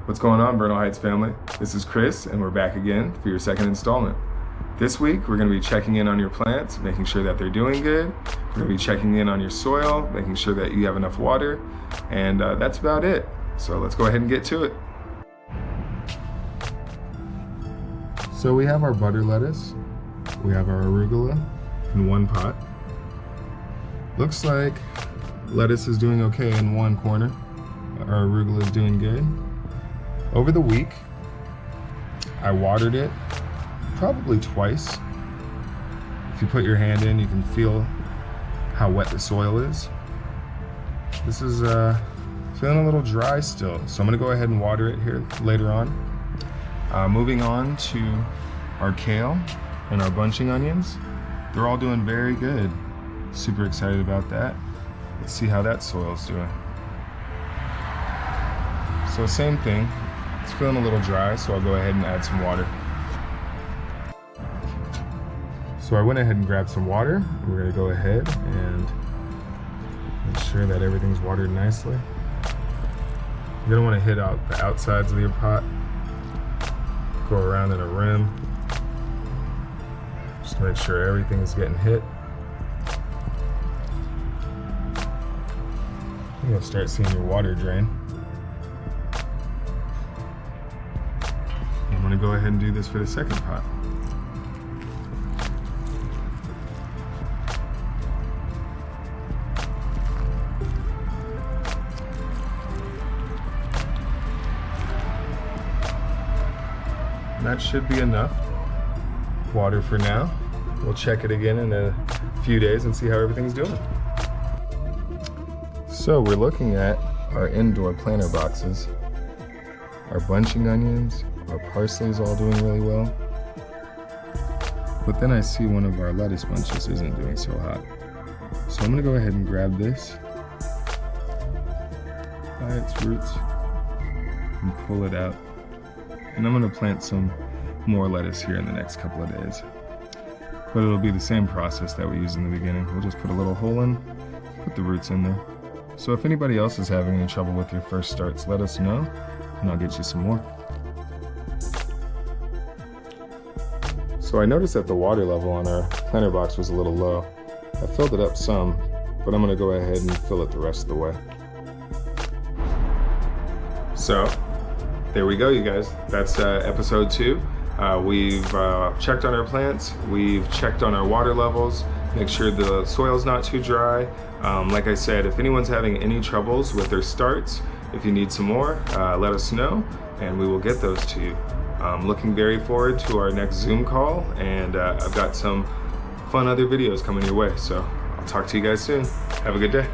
What's going on, Bernal Heights family? This is Chris, and we're back again for your second installment. This week, we're going to be checking in on your plants, making sure that they're doing good. We're going to be checking in on your soil, making sure that you have enough water, and that's about it. So let's go ahead and get to it. So we have our butter lettuce, we have our arugula in one pot. Looks like lettuce is doing okay in one corner. Our arugula is doing good. Over the week, I watered it probably twice. If you put your hand in, you can feel how wet the soil is. This is feeling a little dry still, so I'm gonna go ahead and water it here later on. Moving on to our kale and our bunching onions. They're all doing very good. Super excited about that. Let's see how that soil's doing. So same thing. It's feeling a little dry, so I'll go ahead and add some water. So I went ahead and grabbed some water. We're gonna go ahead and make sure that everything's watered nicely. You're gonna wanna hit out the outsides of your pot. Go around in a rim. Just to make sure everything's getting hit. You're gonna start seeing your water drain. I'm gonna go ahead and do this for the second pot. That should be enough water for now. We'll check it again in a few days and see how everything's doing. So we're looking at our indoor planter boxes. Our bunching onions, our parsley is all doing really well. But then I see one of our lettuce bunches isn't doing so hot. So I'm gonna go ahead and grab this by its roots and pull it out. And I'm gonna plant some more lettuce here in the next couple of days. But it'll be the same process that we used in the beginning. We'll just put a little hole in, put the roots in there. So if anybody else is having any trouble with your first starts, let us know, and I'll get you some more. So I noticed that the water level on our planter box was a little low. I filled it up some, but I'm gonna go ahead and fill it the rest of the way. So, there we go, you guys. That's episode 2. We've checked on our plants, we've checked on our water levels, make sure the soil's not too dry. Like I said, if anyone's having any troubles with their starts, if you need some more, let us know and we will get those to you. I'm looking very forward to our next Zoom call, and I've got some fun other videos coming your way, so I'll talk to you guys soon. Have a good day.